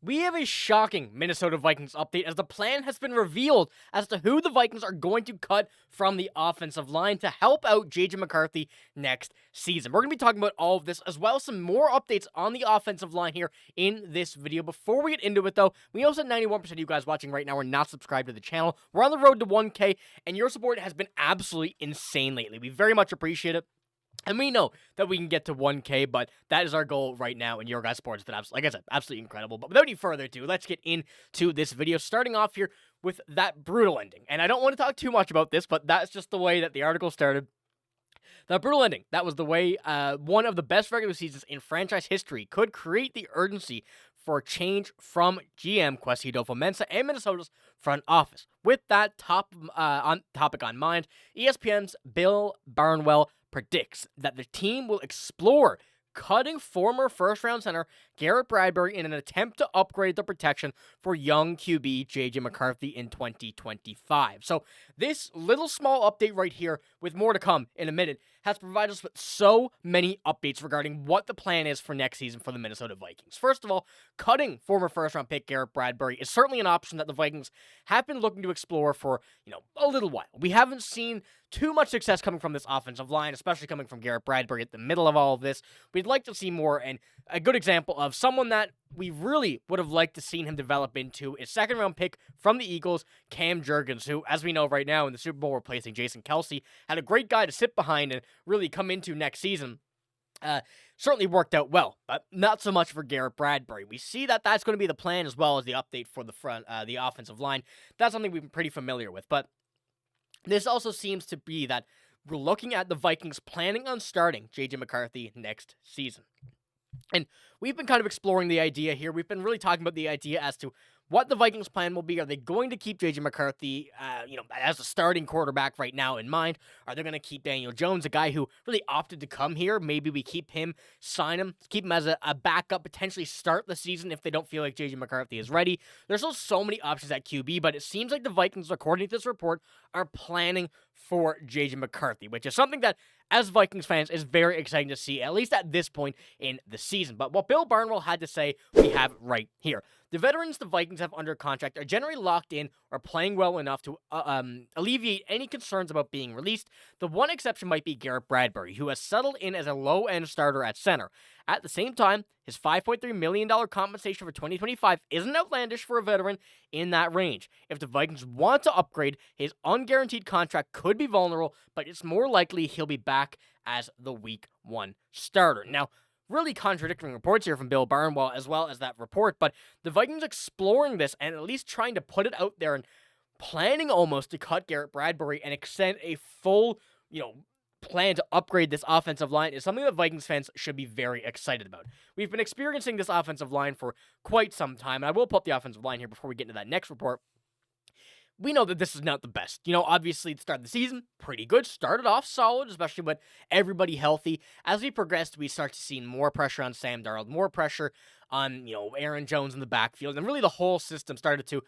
We have a shocking Minnesota Vikings update as the plan has been revealed as to who the Vikings are going to cut from the offensive line to help out JJ McCarthy next season. We're going to be talking about all of this as well as some more updates on the offensive line here in this video. Before we get into it though, we know that 91% of you guys watching right now are not subscribed to the channel. We're on the road to 1K and your support has been absolutely insane lately. We very much appreciate it. And we know that we can get to 1K, but that is our goal right now, and your guys' support has been, like I said, absolutely incredible. But without any further ado, let's get into this video, starting off here with that brutal ending. And I don't want to talk too much about this, but that's just the way that the article started. The brutal ending, that was the way one of the best regular seasons in franchise history could create the urgency for change from GM Kwesi Adofo-Mensah and Minnesota's front office. With that topic on mind, ESPN's Bill Barnwell predicts that the team will explore cutting former first-round center Garrett Bradbury in an attempt to upgrade the protection for young QB JJ McCarthy in 2025. So this little small update right here, with more to come in a minute, has provided us with so many updates regarding what the plan is for next season for the Minnesota Vikings. First of all, cutting former first-round pick Garrett Bradbury is certainly an option that the Vikings have been looking to explore for, a little while. We haven't seen too much success coming from this offensive line, especially coming from Garrett Bradbury at the middle of all of this. We'd like to see more, and a good example of someone that we really would have liked to seen him develop into is second-round pick from the Eagles, Cam Jurgens, who, as we know right now in the Super Bowl replacing Jason Kelce, had a great guy to sit behind and really come into next season. Certainly worked out well, but not so much for Garrett Bradbury. We see that that's going to be the plan as well as the update for the offensive line. That's something we've been pretty familiar with, but this also seems to be that we're looking at the Vikings planning on starting JJ McCarthy next season. And we've been kind of exploring the idea here. We've been really talking about the idea as to what the Vikings' plan will be. Are they going to keep JJ McCarthy, as a starting quarterback right now in mind? Are they going to keep Daniel Jones, a guy who really opted to come here? Maybe we keep him, sign him, keep him as a backup, potentially start the season if they don't feel like JJ McCarthy is ready. There's still so many options at QB, but it seems like the Vikings, according to this report, are planning for JJ McCarthy, which is something that, as Vikings fans, is very exciting to see, at least at this point in the season. But what Bill Barnwell had to say, we have right here. The veterans the Vikings have under contract are generally locked in or playing well enough to alleviate any concerns about being released. The one exception might be Garrett Bradbury, who has settled in as a low-end starter at center. At the same time, his $5.3 million compensation for 2025 isn't outlandish for a veteran in that range. If the Vikings want to upgrade, his unguaranteed contract could be vulnerable, but it's more likely he'll be back as the Week 1 starter. Now, really contradicting reports here from Bill Barnwell as well as that report, but the Vikings exploring this and at least trying to put it out there and planning almost to cut Garrett Bradbury and extend a full, plan to upgrade this offensive line is something that Vikings fans should be very excited about. We've been experiencing this offensive line for quite some time, and I will pull up the offensive line here before we get into that next report. We know that this is not the best. Obviously, the start of the season, pretty good. Started off solid, especially with everybody healthy. As we progressed, we start to see more pressure on Sam Darnold, more pressure on, Aaron Jones in the backfield, and really the whole system started to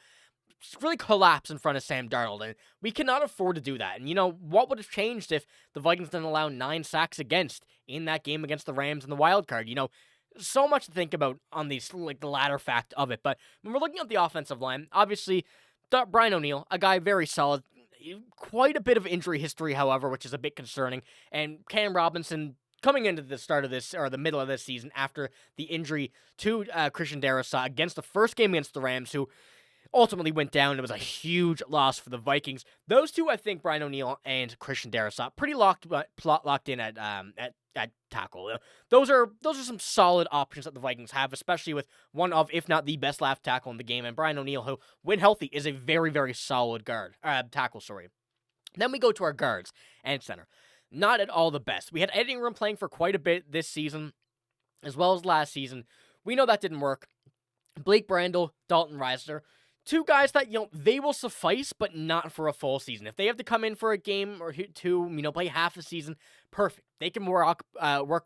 really collapse in front of Sam Darnold, and we cannot afford to do that. And, what would have changed if the Vikings didn't allow 9 sacks against in that game against the Rams in the wild card? So much to think about on these, the latter fact of it. But when we're looking at the offensive line, obviously, Brian O'Neill, a guy very solid, quite a bit of injury history, however, which is a bit concerning. And Cam Robinson coming into the start of this, or the middle of this season, after the injury to Christian Darrisaw against the first game against the Rams, who ultimately went down. It was a huge loss for the Vikings. Those two, I think, Brian O'Neill and Christian Darrisaw, pretty locked in at tackle. Those are some solid options that the Vikings have, especially with one of, if not the best left tackle in the game, and Brian O'Neill, who, when healthy, is a very, very solid tackle. Then we go to our guards and center. Not at all the best. We had Eddie Ingram playing for quite a bit this season, as well as last season. We know that didn't work. Blake Brandel, Dalton Reisner, two guys that, they will suffice, but not for a full season. If they have to come in for a game or two, play half the season, perfect. They can work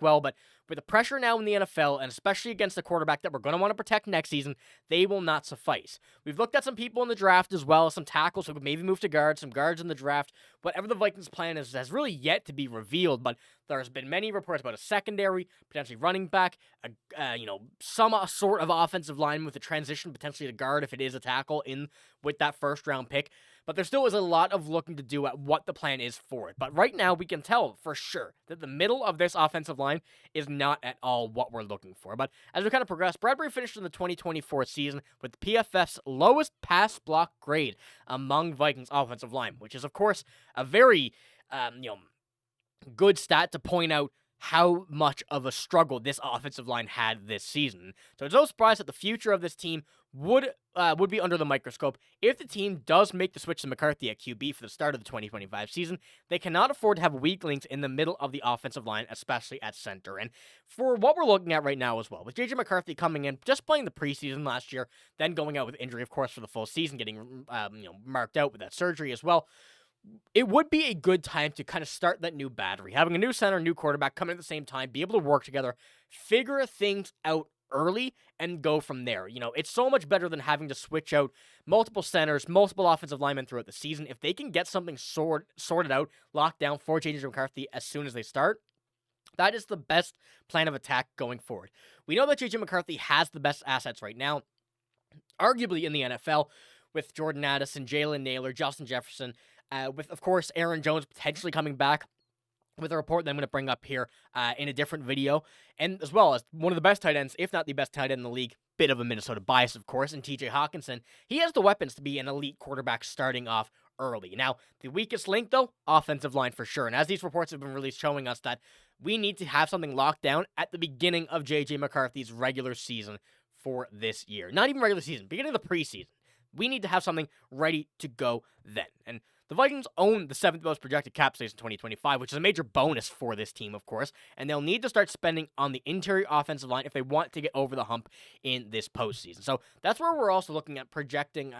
well, but with the pressure now in the NFL, and especially against the quarterback that we're going to want to protect next season, they will not suffice. We've looked at some people in the draft as well, some tackles who could maybe move to guards, some guards in the draft. Whatever the Vikings' plan is has really yet to be revealed, but there's been many reports about a secondary, potentially running back, some sort of offensive lineman with a transition potentially to guard if it is a tackle in with that first-round pick. But there still is a lot of looking to do at what the plan is for it. But right now, we can tell for sure that the middle of this offensive line is not at all what we're looking for. But as we kind of progress, Bradbury finished in the 2024 season with PFF's lowest pass block grade among Vikings offensive line, which is, of course, a very, good stat to point out how much of a struggle this offensive line had this season. So it's no surprise that the future of this team would be under the microscope. If the team does make the switch to McCarthy at QB for the start of the 2025 season, they cannot afford to have weak links in the middle of the offensive line, especially at center. And for what we're looking at right now as well, with JJ McCarthy coming in, just playing the preseason last year, then going out with injury, of course, for the full season, getting marked out with that surgery as well, it would be a good time to kind of start that new battery. Having a new center, new quarterback coming at the same time, be able to work together, figure things out early, and go from there. It's so much better than having to switch out multiple centers, multiple offensive linemen throughout the season. If they can get something sorted out, locked down for JJ McCarthy as soon as they start, that is the best plan of attack going forward. We know that JJ McCarthy has the best assets right now, arguably in the NFL, with Jordan Addison, Jalen Nailor, Justin Jefferson, with, of course, Aaron Jones potentially coming back with a report that I'm going to bring up here in a different video, and as well as one of the best tight ends, if not the best tight end in the league, bit of a Minnesota bias, of course, and TJ Hawkinson. He has the weapons to be an elite quarterback starting off early. Now, the weakest link, though, offensive line for sure, and as these reports have been released showing us that we need to have something locked down at the beginning of JJ McCarthy's regular season for this year. Not even regular season, beginning of the preseason. We need to have something ready to go then. And the Vikings own the 7th most projected cap space in 2025, which is a major bonus for this team, of course, and they'll need to start spending on the interior offensive line if they want to get over the hump in this postseason. So that's where we're also looking at the projection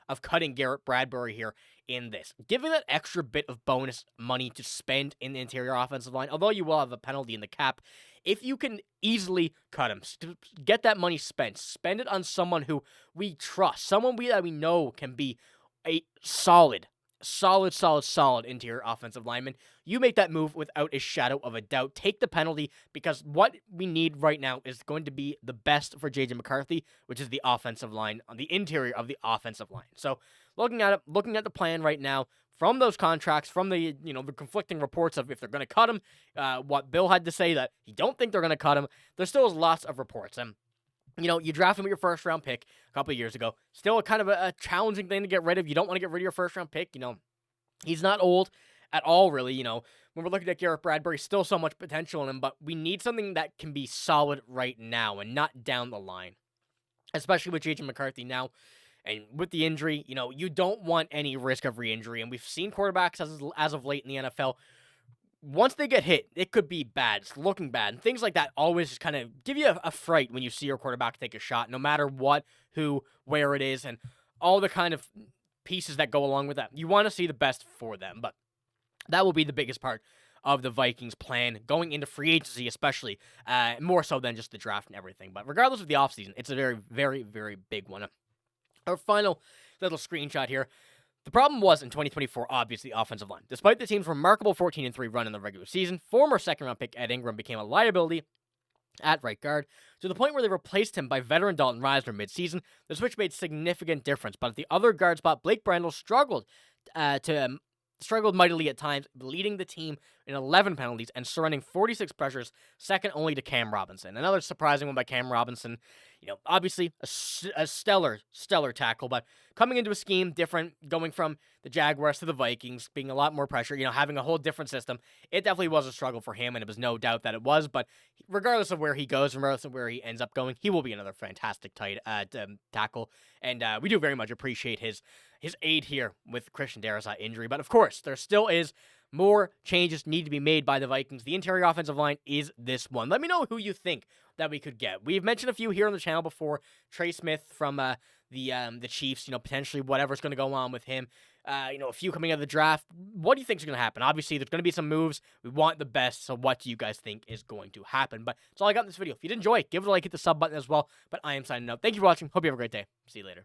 of cutting Garrett Bradbury here in this. Giving that extra bit of bonus money to spend in the interior offensive line, although you will have a penalty in the cap, if you can easily cut him, get that money spent, spend it on someone who we trust, someone that we know can be a solid interior offensive lineman. You make that move without a shadow of a doubt. Take the penalty, because what we need right now is going to be the best for JJ McCarthy, which is the offensive line, on the interior of the offensive line. So looking at the plan right now, from those contracts, from the conflicting reports of if they're going to cut him, what Bill had to say that he don't think they're going to cut him, there still is lots of reports. And you draft him with your first-round pick a couple of years ago. Still kind of a challenging thing to get rid of. You don't want to get rid of your first-round pick. He's not old at all, really. When we're looking at Garrett Bradbury, still so much potential in him, but we need something that can be solid right now and not down the line, especially with JJ McCarthy now. And with the injury, you don't want any risk of re-injury. And we've seen quarterbacks as of late in the NFL, once they get hit, it could be bad. It's looking bad. And things like that always kind of give you a fright when you see your quarterback take a shot, no matter what, who, where it is, and all the kind of pieces that go along with that. You want to see the best for them, but that will be the biggest part of the Vikings' plan going into free agency, especially, more so than just the draft and everything. But regardless of the offseason, it's a very, very, very big one. Our final little screenshot here. The problem was in 2024, obviously, offensive line. Despite the team's remarkable 14-3 run in the regular season, former second-round pick Ed Ingram became a liability at right guard, to the point where they replaced him by veteran Dalton Risner mid-season. The switch made significant difference, but at the other guard spot, Blake Brandel struggled mightily at times, leading the team in 11 penalties and surrendering 46 pressures, second only to Cam Robinson. Another surprising one by Cam Robinson. Obviously a stellar tackle, but coming into a scheme different, going from the Jaguars to the Vikings, being a lot more pressure, having a whole different system, it definitely was a struggle for him, and it was no doubt that it was, but regardless of where he goes, regardless of where he ends up going, he will be another fantastic tackle, and we do very much appreciate his aid here with Christian Darrisaw's injury, but of course, there still is more changes need to be made by the Vikings. The interior offensive line is this one. Let me know who you think that we could get. We've mentioned a few here on the channel before. Trey Smith from the Chiefs, potentially whatever's going to go on with him. a few coming out of the draft. What do you think is going to happen? Obviously, there's going to be some moves. We want the best, so what do you guys think is going to happen? But that's all I got in this video. If you did enjoy it, give it a like, hit the sub button as well. But I am signing out. Thank you for watching. Hope you have a great day. See you later.